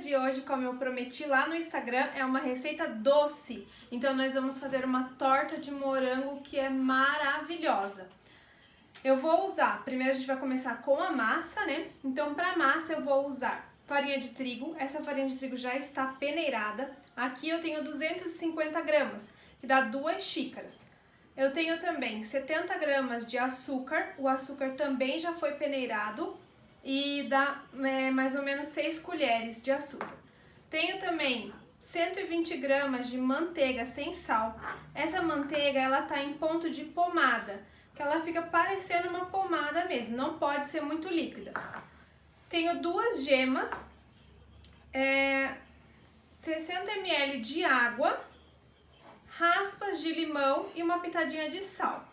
de hoje, como eu prometi lá no Instagram, é uma receita doce. Então nós vamos fazer uma torta de morango que é maravilhosa. Eu vou usar, primeiro a gente vai começar com a massa, né? Então para massa eu vou usar farinha de trigo. Essa farinha de trigo já está peneirada. Aqui eu tenho 250 gramas, que dá 2 xícaras. Eu tenho também 70 gramas de açúcar. O açúcar também já foi peneirado e dá mais ou menos 6 colheres de açúcar. Tenho também 120 gramas de manteiga sem sal. Essa manteiga ela tá em ponto de pomada, que ela fica parecendo uma pomada mesmo, não pode ser muito líquida. Tenho 2 gemas, 60 ml de água, raspas de limão e uma pitadinha de sal.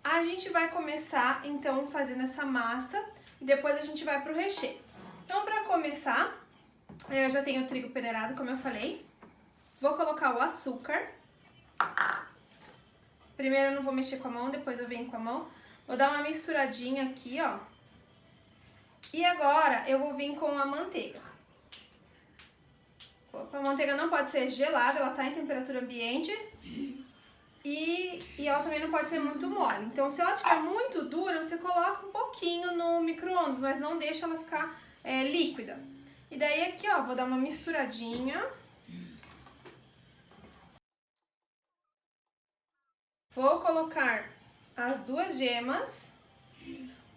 A gente vai começar então fazendo essa massa e depois a gente vai pro recheio. Então para começar, eu já tenho o trigo peneirado, como eu falei. Vou colocar o açúcar. Primeiro eu não vou mexer com a mão, depois eu venho com a mão. Vou dar uma misturadinha aqui, ó. E agora eu vou vir com a manteiga. Opa, a manteiga não pode ser gelada, ela tá em temperatura ambiente. E ela também não pode ser muito mole. Então, se ela estiver muito dura, você coloca um pouquinho no micro-ondas, mas não deixa ela ficar líquida. E daí aqui, ó, vou dar uma misturadinha. Vou colocar as 2 gemas.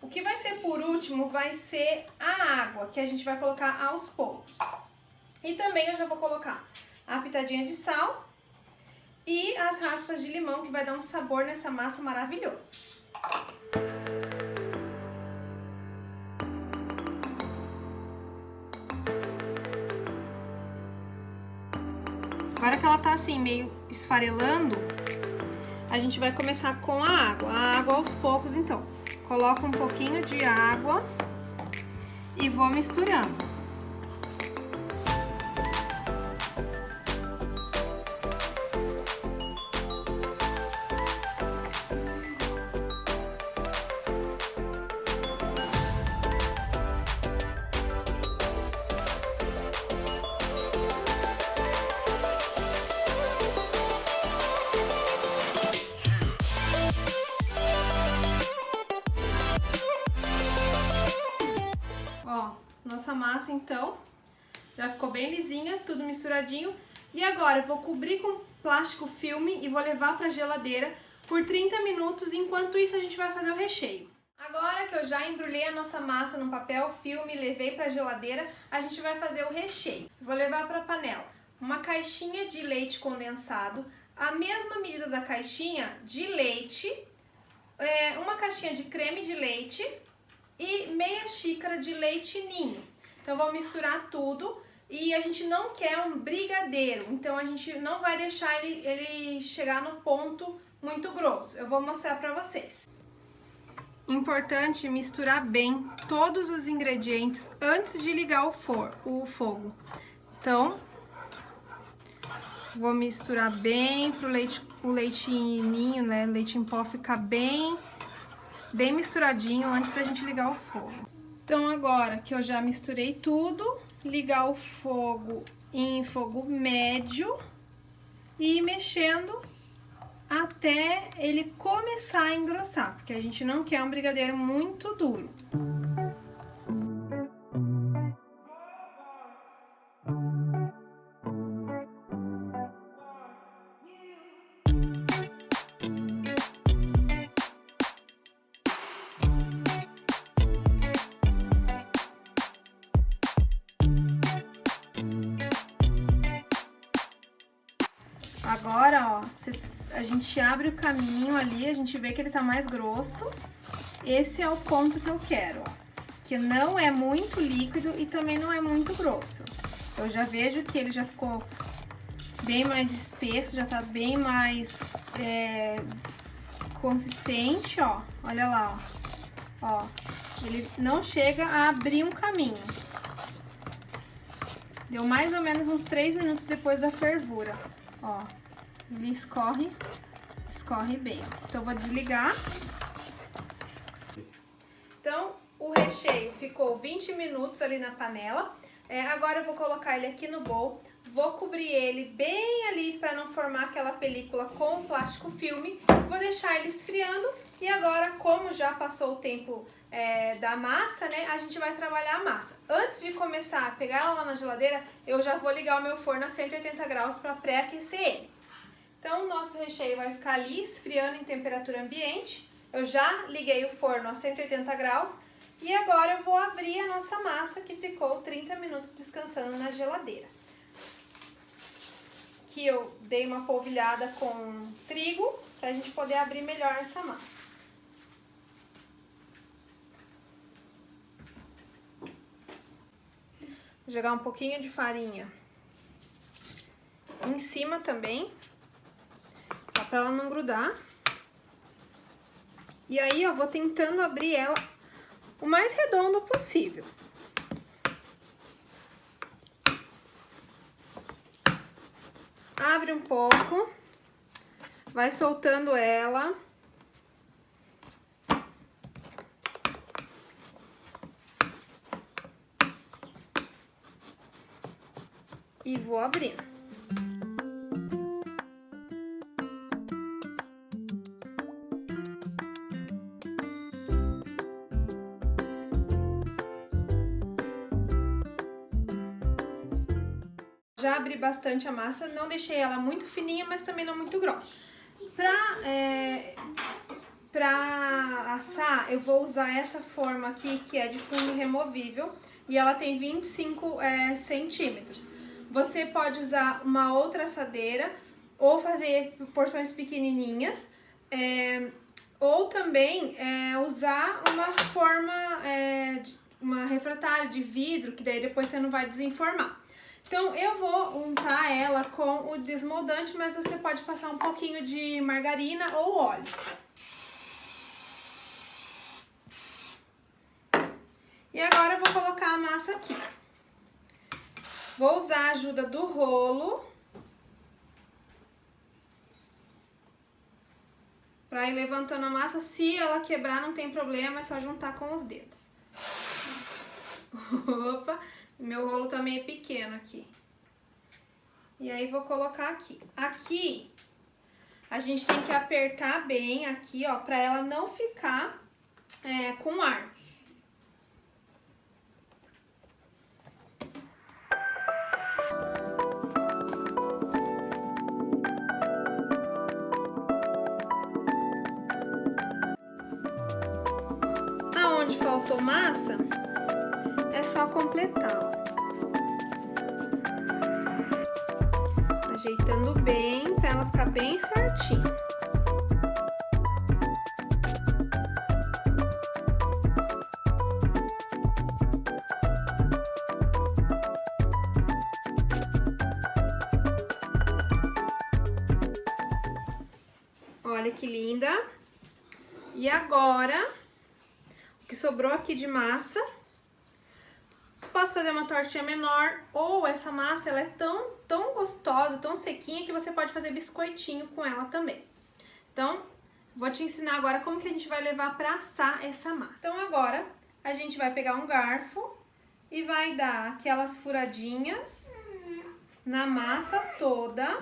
O que vai ser por último vai ser a água, que a gente vai colocar aos poucos. E também eu já vou colocar a pitadinha de sal e as raspas de limão, que vai dar um sabor nessa massa maravilhoso. Agora que ela tá assim, meio esfarelando, a gente vai começar com a água aos poucos, então. Coloco um pouquinho de água e vou misturando. Nossa massa então já ficou bem lisinha, tudo misturadinho. E agora eu vou cobrir com plástico filme e vou levar para a geladeira por 30 minutos. Enquanto isso a gente vai fazer o recheio. Agora que eu já embrulhei a nossa massa no papel filme e levei para a geladeira, a gente vai fazer o recheio. Vou levar para a panela uma caixinha de leite condensado, a mesma medida da caixinha de leite, uma caixinha de creme de leite e meia xícara de leite ninho. Então vou misturar tudo e a gente não quer um brigadeiro, então a gente não vai deixar ele chegar no ponto muito grosso. Eu vou mostrar pra vocês. Importante misturar bem todos os ingredientes antes de ligar o fogo. Então, vou misturar bem pro o leite ninho, né, leite em pó ficar bem misturadinho antes da gente ligar o fogo. Então agora que eu já misturei tudo, ligar o fogo em fogo médio e ir mexendo até ele começar a engrossar, porque a gente não quer um brigadeiro muito duro. Agora, ó, a gente abre o caminho ali, a gente vê que ele tá mais grosso. Esse é o ponto que eu quero, ó. Que não é muito líquido e também não é muito grosso. Eu já vejo que ele já ficou bem mais espesso, já tá bem mais consistente, ó. Olha lá, ó. Ó, ele não chega a abrir um caminho. Deu mais ou menos uns 3 minutos depois da fervura. Ó, ele escorre bem. Então, eu vou desligar. Então, o recheio ficou 20 minutos ali na panela. Agora eu vou colocar ele aqui no bowl, vou cobrir ele bem ali para não formar aquela película com o plástico filme, vou deixar ele esfriando e agora, como já passou o tempo da massa, né, a gente vai trabalhar a massa. Antes de começar a pegar ela lá na geladeira, eu já vou ligar o meu forno a 180 graus para pré-aquecer ele. Então o nosso recheio vai ficar ali esfriando em temperatura ambiente, eu já liguei o forno a 180 graus. E agora eu vou abrir a nossa massa que ficou 30 minutos descansando na geladeira. Aqui eu dei uma polvilhada com trigo para a gente poder abrir melhor essa massa. Vou jogar um pouquinho de farinha em cima também, só para ela não grudar. E aí eu vou tentando abrir ela o mais redondo possível. Abre um pouco, vai soltando ela. E vou abrindo. Já abri bastante a massa, não deixei ela muito fininha, mas também não muito grossa. Pra assar, eu vou usar essa forma aqui, que é de fundo removível, e ela tem 25 centímetros. Você pode usar uma outra assadeira, ou fazer porções pequenininhas, ou também usar uma forma, uma refratária de vidro, que daí depois você não vai desenformar. Então, eu vou untar ela com o desmoldante, mas você pode passar um pouquinho de margarina ou óleo. E agora eu vou colocar a massa aqui. Vou usar a ajuda do rolo para ir levantando a massa. Se ela quebrar, não tem problema, é só juntar com os dedos. Opa! Meu rolo também é pequeno aqui. E aí, vou colocar aqui. Aqui, a gente tem que apertar bem aqui, ó, pra ela não ficar com ar. Aonde faltou massa, é só completar, ó. Ajeitando bem pra ela ficar bem certinho. Olha que linda. E agora, o que sobrou aqui de massa, posso fazer uma tortinha menor, ou essa massa ela é tão gostosa, tão sequinha, que você pode fazer biscoitinho com ela também. Então, vou te ensinar agora como que a gente vai levar para assar essa massa. Então agora, a gente vai pegar um garfo e vai dar aquelas furadinhas na massa toda,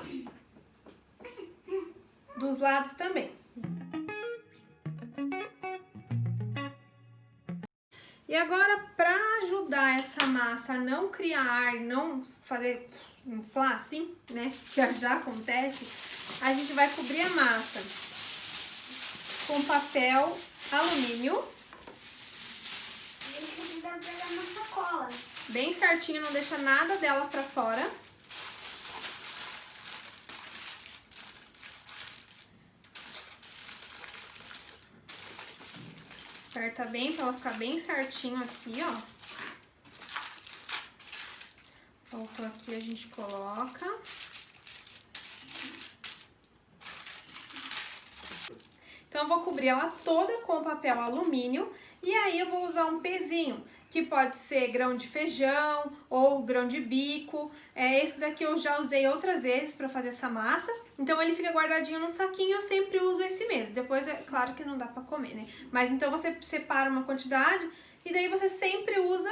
dos lados também. E agora, para ajudar essa massa a não criar ar, não fazer inflar assim, né, que já acontece, a gente vai cobrir a massa com papel alumínio. Bem certinho, não deixa nada dela para fora. Aperta bem pra ela ficar bem certinho aqui, ó. Voltou aqui, a gente coloca. Então, eu vou cobrir ela toda com papel alumínio e aí eu vou usar um pezinho, que pode ser grão de feijão ou grão de bico. Esse daqui eu já usei outras vezes para fazer essa massa, então ele fica guardadinho num saquinho, eu sempre uso esse mesmo. Depois, é claro que não dá para comer, né? Mas então você separa uma quantidade e daí você sempre usa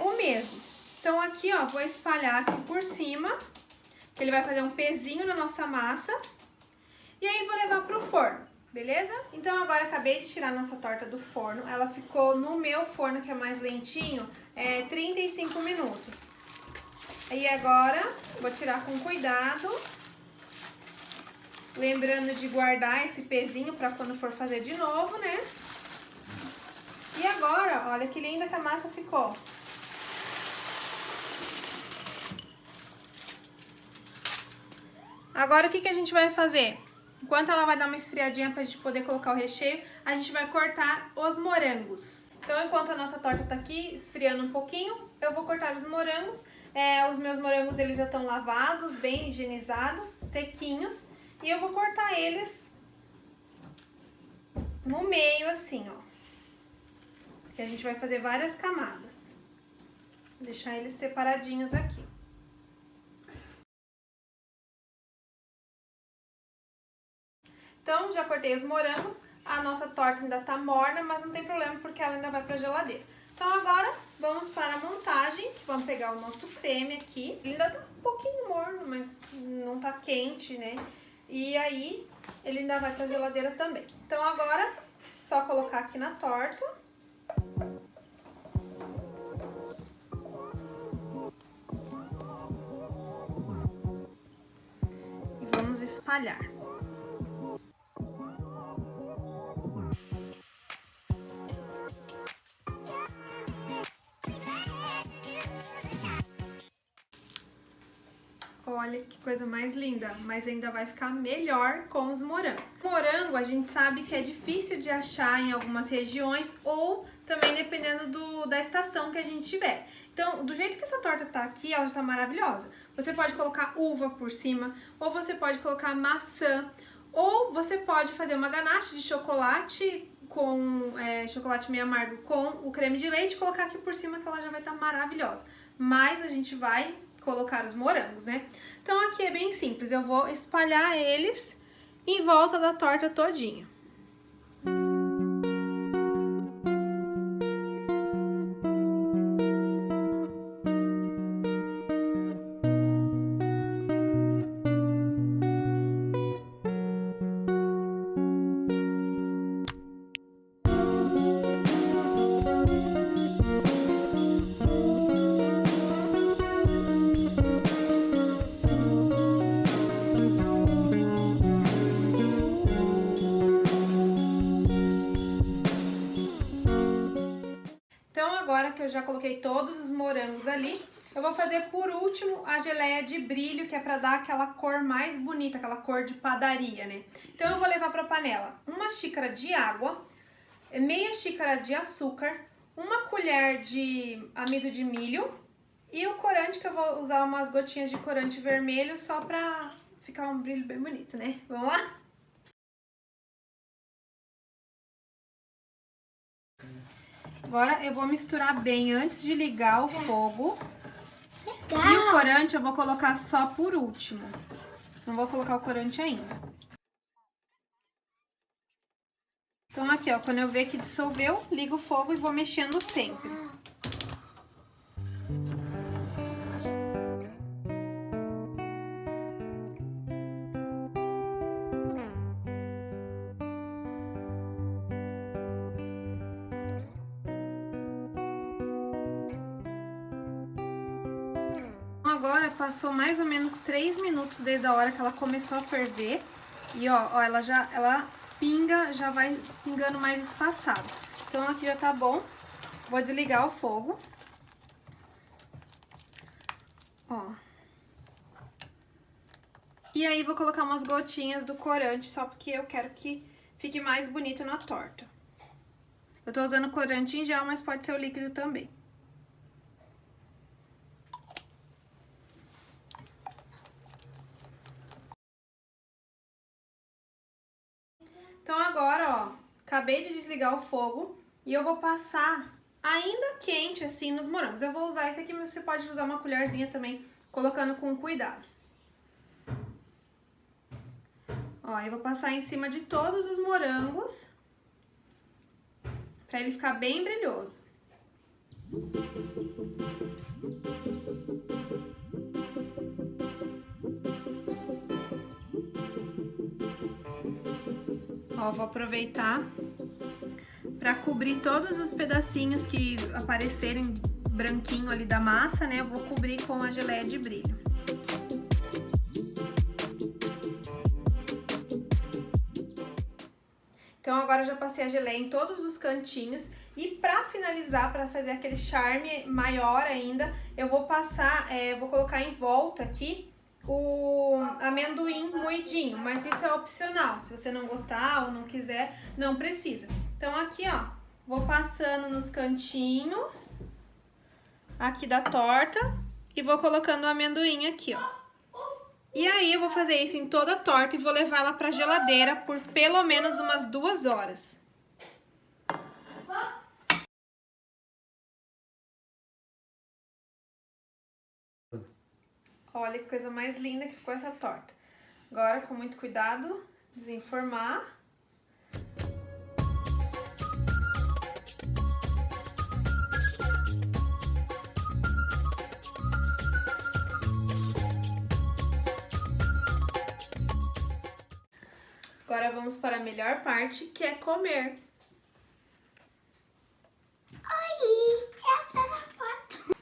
o mesmo. Então aqui, ó, vou espalhar aqui por cima, que ele vai fazer um pezinho na nossa massa. E aí vou levar pro forno, beleza? Então agora acabei de tirar nossa torta do forno. Ela ficou no meu forno, que é mais lentinho, 35 minutos. E agora vou tirar com cuidado. Lembrando de guardar esse pezinho para quando for fazer de novo, né? E agora, olha que linda que a massa ficou. Agora o que a gente vai fazer? Enquanto ela vai dar uma esfriadinha pra gente poder colocar o recheio, a gente vai cortar os morangos. Então, enquanto a nossa torta tá aqui esfriando um pouquinho, eu vou cortar os morangos. Os meus morangos, eles já estão lavados, bem higienizados, sequinhos. E eu vou cortar eles no meio, assim, ó. Porque a gente vai fazer várias camadas. Vou deixar eles separadinhos aqui. Então, já cortei os morangos. A nossa torta ainda tá morna, mas não tem problema, porque ela ainda vai pra geladeira. Então, agora, vamos para a montagem. Vamos pegar o nosso creme aqui. Ele ainda tá um pouquinho morno, mas não tá quente, né? E aí, ele ainda vai pra geladeira também. Então, agora, só colocar aqui na torta. E vamos espalhar. Olha que coisa mais linda, mas ainda vai ficar melhor com os morangos. Morango a gente sabe que é difícil de achar em algumas regiões ou também dependendo da estação que a gente tiver. Então, do jeito que essa torta tá aqui, ela já tá maravilhosa. Você pode colocar uva por cima, ou você pode colocar maçã, ou você pode fazer uma ganache de chocolate com chocolate meio amargo com o creme de leite e colocar aqui por cima que ela já vai estar maravilhosa. Mas a gente vai colocar os morangos, né? Então aqui é bem simples, eu vou espalhar eles em volta da torta todinha. Agora que eu já coloquei todos os morangos ali, eu vou fazer por último a geleia de brilho, que é pra dar aquela cor mais bonita, aquela cor de padaria, né? Então eu vou levar pra panela uma xícara de água, meia xícara de açúcar, uma colher de amido de milho e o corante, que eu vou usar umas gotinhas de corante vermelho só pra ficar um brilho bem bonito, né? Vamos lá? Agora eu vou misturar bem antes de ligar o fogo. Legal. E o corante eu vou colocar só por último. Não vou colocar o corante ainda. Então aqui, ó, quando eu ver que dissolveu, ligo o fogo e vou mexendo sempre. Agora passou mais ou menos 3 minutos desde a hora que ela começou a ferver. E ó, ela pinga, já vai pingando mais espaçado. Então aqui já tá bom. Vou desligar o fogo. Ó. E aí vou colocar umas gotinhas do corante, só porque eu quero que fique mais bonito na torta. Eu tô usando corante em gel, mas pode ser o líquido também. Então agora, ó, acabei de desligar o fogo e eu vou passar ainda quente assim nos morangos. Eu vou usar esse aqui, mas você pode usar uma colherzinha também, colocando com cuidado. Ó, eu vou passar em cima de todos os morangos, pra ele ficar bem brilhoso. Ó, vou aproveitar para cobrir todos os pedacinhos que aparecerem branquinho ali da massa, né? Eu vou cobrir com a geleia de brilho. Então agora eu já passei a geleia em todos os cantinhos e para finalizar, para fazer aquele charme maior ainda, eu vou passar, vou colocar em volta aqui o amendoim moidinho, mas isso é opcional, se você não gostar ou não quiser, não precisa. Então aqui, ó, vou passando nos cantinhos aqui da torta e vou colocando o amendoim aqui, ó. E aí eu vou fazer isso em toda a torta e vou levar ela pra geladeira por pelo menos umas 2 horas. Olha que coisa mais linda que ficou essa torta. Agora, com muito cuidado, desenformar. Agora vamos para a melhor parte, que é comer. Oi, essa é a foto.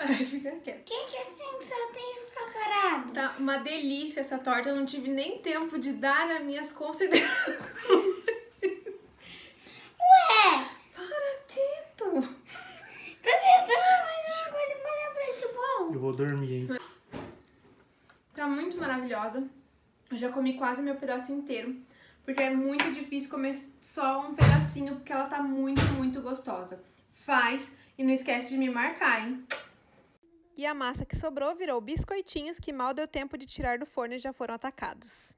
Ai, fica quieto. Que assim só tem que ficar parado? Tá uma delícia essa torta, eu não tive nem tempo de dar as minhas considerações. Ué, Para quieto! tô tentando mais uma coisa pra olhar pra esse bolo. Eu vou dormir, hein? Tá muito maravilhosa. Eu já comi quase meu pedaço inteiro, porque é muito difícil comer só um pedacinho, porque ela tá muito, muito gostosa. Faz e não esquece de me marcar, hein? E a massa que sobrou virou biscoitinhos que mal deu tempo de tirar do forno e já foram atacados.